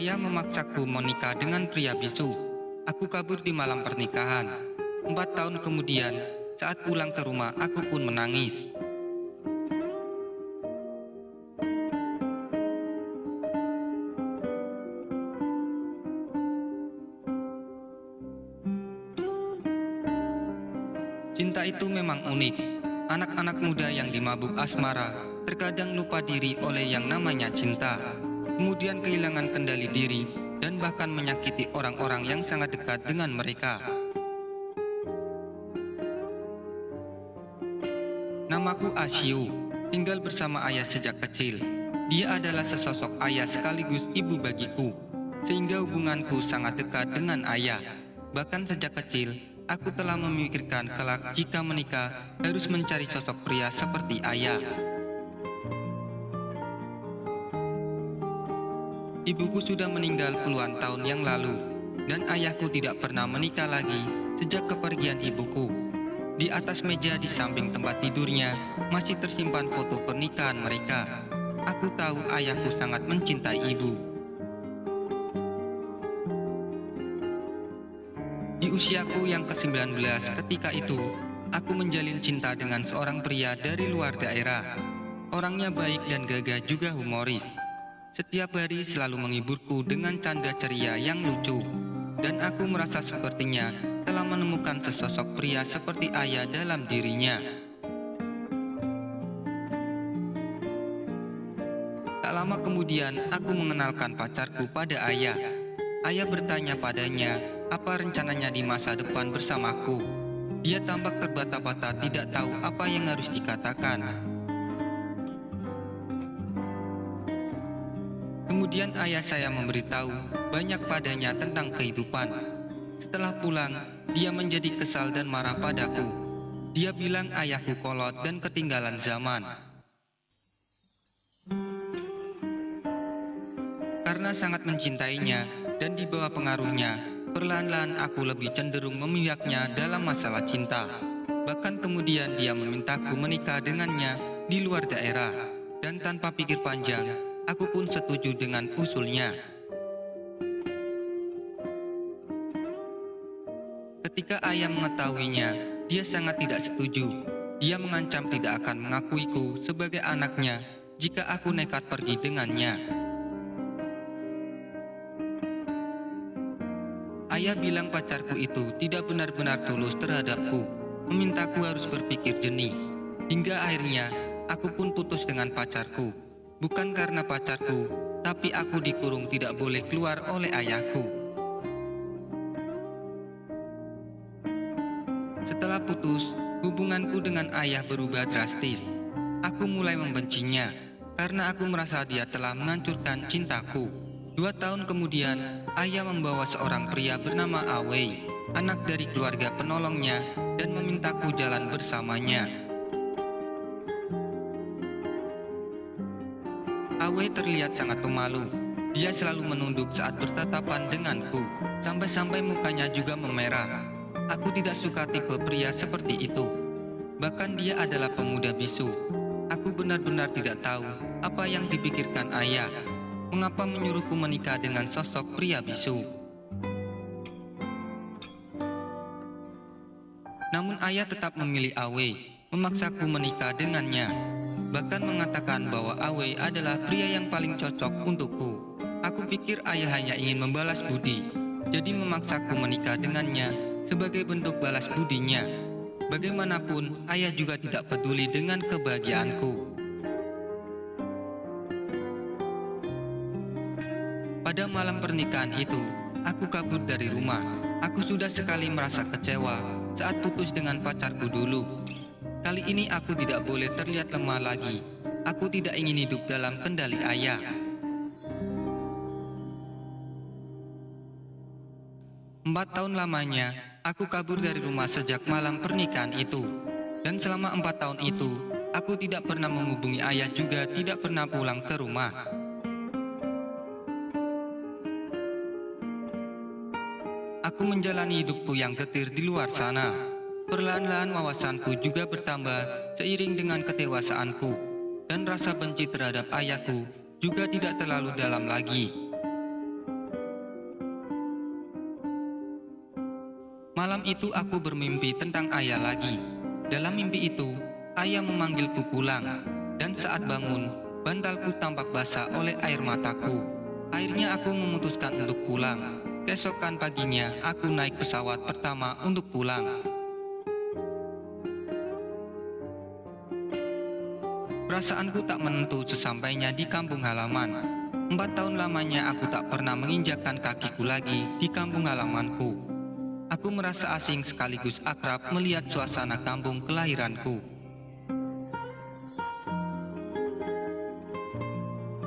Ayah memaksaku menikah dengan pria bisu. Aku kabur di malam pernikahan. 4 tahun kemudian, saat pulang ke rumah, aku pun menangis. Cinta itu memang unik. Anak-anak muda yang dimabuk asmara terkadang lupa diri oleh yang namanya cinta, kemudian kehilangan kendali diri dan bahkan menyakiti orang-orang yang sangat dekat dengan mereka. Namaku Asyu, tinggal bersama ayah sejak kecil. Dia adalah sesosok ayah sekaligus ibu bagiku, sehingga hubunganku sangat dekat dengan ayah. Bahkan sejak kecil, aku telah memikirkan kelak jika menikah harus mencari sosok pria seperti ayah. Ibuku sudah meninggal puluhan tahun yang lalu, dan ayahku tidak pernah menikah lagi sejak kepergian ibuku. Di atas meja di samping tempat tidurnya masih tersimpan foto pernikahan mereka. Aku tahu ayahku sangat mencintai ibu. Di usiaku yang ke-19 ketika itu, aku menjalin cinta dengan seorang pria dari luar daerah. Orangnya baik dan gagah juga humoris. Setiap hari selalu menghiburku dengan canda ceria yang lucu. Dan aku merasa sepertinya telah menemukan sesosok pria seperti ayah dalam dirinya. Tak lama kemudian, aku mengenalkan pacarku pada ayah. Ayah bertanya padanya apa rencananya di masa depan bersamaku. Dia tampak terbata-bata, tidak tahu apa yang harus dikatakan. Kemudian ayah saya memberitahu banyak padanya tentang kehidupan. Setelah pulang, dia menjadi kesal dan marah padaku. Dia bilang ayahku kolot dan ketinggalan zaman. Karena sangat mencintainya dan di bawah pengaruhnya, perlahan-lahan aku lebih cenderung memihaknya dalam masalah cinta. Bahkan kemudian dia memintaku menikah dengannya di luar daerah. Dan tanpa pikir panjang, aku pun setuju dengan usulnya. Ketika ayah mengetahuinya, dia sangat tidak setuju. Dia mengancam tidak akan mengakuiku sebagai anaknya jika aku nekat pergi dengannya. Ayah bilang pacarku itu tidak benar-benar tulus terhadapku, memintaku harus berpikir jernih. Hingga akhirnya, aku pun putus dengan pacarku. Bukan karena pacarku, tapi aku dikurung tidak boleh keluar oleh ayahku. Setelah putus, hubunganku dengan ayah berubah drastis. Aku mulai membencinya, karena aku merasa dia telah menghancurkan cintaku. 2 tahun kemudian, ayah membawa seorang pria bernama Awei, anak dari keluarga penolongnya, dan memintaku jalan bersamanya. Awei terlihat sangat pemalu. Dia selalu menunduk saat bertatapan denganku, sampai-sampai mukanya juga memerah. Aku tidak suka tipe pria seperti itu. Bahkan dia adalah pemuda bisu. Aku benar-benar tidak tahu apa yang dipikirkan ayah. Mengapa menyuruhku menikah dengan sosok pria bisu? Namun ayah tetap memilih Awei, memaksaku menikah dengannya. Bahkan mengatakan bahwa Awei adalah pria yang paling cocok untukku. Aku pikir ayah hanya ingin membalas budi, jadi memaksaku menikah dengannya sebagai bentuk balas budinya. Bagaimanapun, ayah juga tidak peduli dengan kebahagiaanku. Pada malam pernikahan itu, aku kabur dari rumah. Aku sudah sekali merasa kecewa saat putus dengan pacarku dulu. Kali ini aku tidak boleh terlihat lemah lagi. Aku tidak ingin hidup dalam kendali ayah. Empat tahun lamanya, aku kabur dari rumah sejak malam pernikahan itu. Dan selama 4 tahun itu, aku tidak pernah menghubungi ayah, juga tidak pernah pulang ke rumah. Aku menjalani hidupku yang getir di luar sana. Perlahan-lahan wawasanku juga bertambah seiring dengan kedewasaanku. Dan rasa benci terhadap ayahku juga tidak terlalu dalam lagi. Malam itu aku bermimpi tentang ayah lagi. Dalam mimpi itu, ayah memanggilku pulang. Dan saat bangun, bantalku tampak basah oleh air mataku. Akhirnya aku memutuskan untuk pulang. Keesokan paginya, aku naik pesawat pertama untuk pulang. Perasaanku tak menentu sesampainya di kampung halaman. 4 tahun lamanya aku tak pernah menginjakkan kakiku lagi di kampung halamanku. Aku merasa asing sekaligus akrab melihat suasana kampung kelahiranku.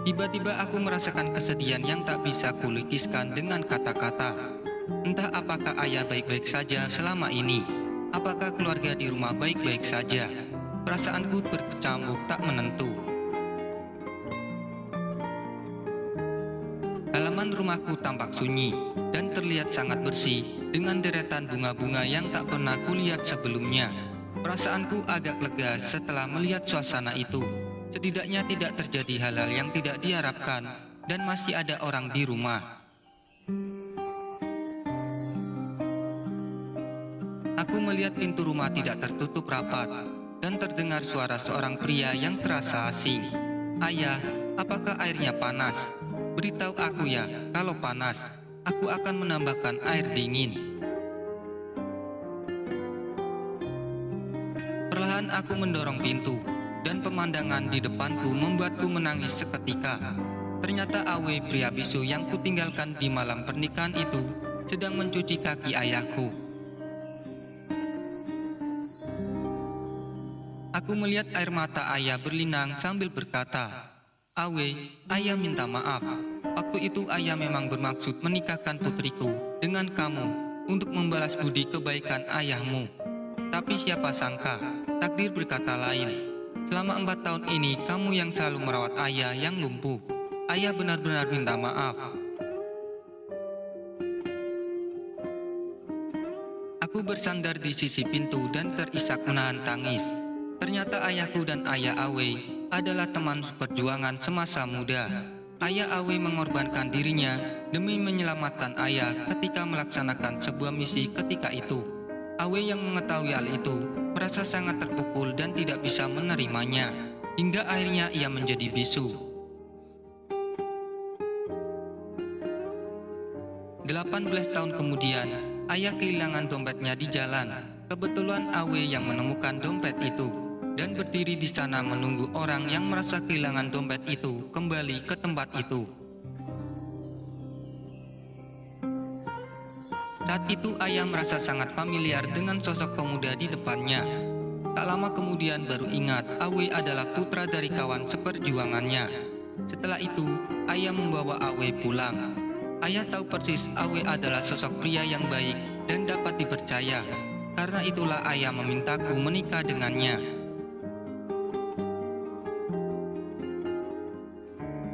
Tiba-tiba aku merasakan kesedihan yang tak bisa kulukiskan dengan kata-kata. Entah apakah ayah baik-baik saja selama ini, apakah keluarga di rumah baik-baik saja. Perasaanku berkecamuk tak menentu. Halaman rumahku tampak sunyi dan terlihat sangat bersih dengan deretan bunga-bunga yang tak pernah kulihat sebelumnya. Perasaanku agak lega setelah melihat suasana itu. Setidaknya tidak terjadi hal-hal yang tidak diharapkan dan masih ada orang di rumah. Aku melihat pintu rumah tidak tertutup rapat dan terdengar suara seorang pria yang terasa asing. "Ayah, apakah airnya panas? Beritahu aku ya, kalau panas, aku akan menambahkan air dingin." Perlahan aku mendorong pintu, dan pemandangan di depanku membuatku menangis seketika. Ternyata Awe, pria bisu yang kutinggalkan di malam pernikahan itu, sedang mencuci kaki ayahku. Aku melihat air mata ayah berlinang sambil berkata, "Awe, ayah minta maaf. Waktu itu ayah memang bermaksud menikahkan putriku dengan kamu untuk membalas budi kebaikan ayahmu. Tapi siapa sangka, takdir berkata lain. Selama 4 tahun ini kamu yang selalu merawat ayah yang lumpuh. Ayah benar-benar minta maaf." Aku bersandar di sisi pintu dan terisak menahan tangis. Ternyata ayahku dan ayah Awe adalah teman perjuangan semasa muda. Ayah Awe mengorbankan dirinya demi menyelamatkan ayah ketika melaksanakan sebuah misi ketika itu. Awe yang mengetahui hal itu merasa sangat terpukul dan tidak bisa menerimanya, hingga akhirnya ia menjadi bisu. 18 tahun kemudian, ayah kehilangan dompetnya di jalan. Kebetulan Awe yang menemukan dompet itu dan berdiri di sana menunggu orang yang merasa kehilangan dompet itu kembali ke tempat itu. Saat itu ayah merasa sangat familiar dengan sosok pemuda di depannya. Tak lama kemudian baru ingat Awe adalah putra dari kawan seperjuangannya. Setelah itu, ayah membawa Awe pulang. Ayah tahu persis Awe adalah sosok pria yang baik dan dapat dipercaya. Karena itulah ayah memintaku menikah dengannya.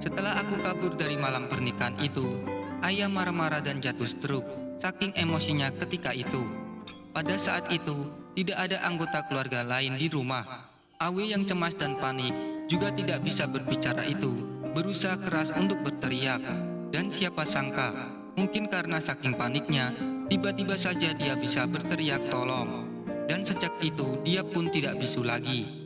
Setelah aku kabur dari malam pernikahan itu, ayah marah-marah dan jatuh stroke. Saking emosinya ketika itu. Pada saat itu, tidak ada anggota keluarga lain di rumah. Awe yang cemas dan panik juga tidak bisa berbicara itu, berusaha keras untuk berteriak. Dan siapa sangka, mungkin karena saking paniknya, tiba-tiba saja dia bisa berteriak tolong. Dan sejak itu, dia pun tidak bisu lagi.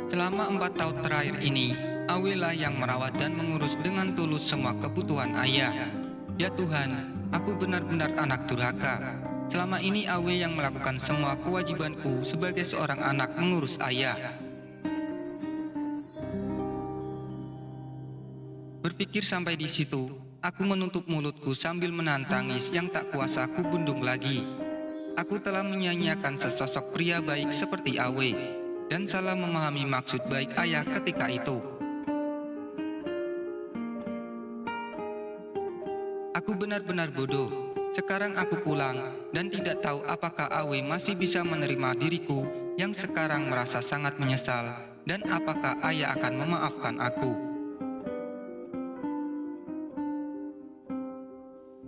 Selama 4 tahun terakhir ini, Awe lah yang merawat dan mengurus dengan tulus semua kebutuhan ayah. Ya Tuhan, aku benar-benar anak durhaka. Selama ini Awe yang melakukan semua kewajibanku sebagai seorang anak mengurus ayah. Berpikir sampai di situ, aku menutup mulutku sambil menahan tangis yang tak kuasa aku bendung lagi. Aku telah menyia-nyiakan sesosok pria baik seperti Awe dan salah memahami maksud baik ayah ketika itu. Aku benar-benar bodoh. Sekarang aku pulang dan tidak tahu apakah Awe masih bisa menerima diriku yang sekarang merasa sangat menyesal, dan apakah ayah akan memaafkan aku.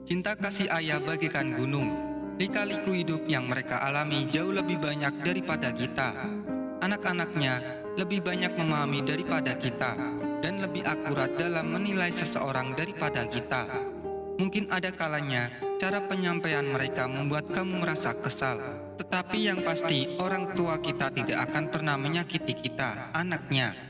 Cinta kasih ayah bagaikan gunung. Lika-liku hidup yang mereka alami jauh lebih banyak daripada kita. Anak-anaknya lebih banyak memahami daripada kita dan lebih akurat dalam menilai seseorang daripada kita. Mungkin ada kalanya cara penyampaian mereka membuat kamu merasa kesal. Tetapi yang pasti orang tua kita tidak akan pernah menyakiti kita, anaknya.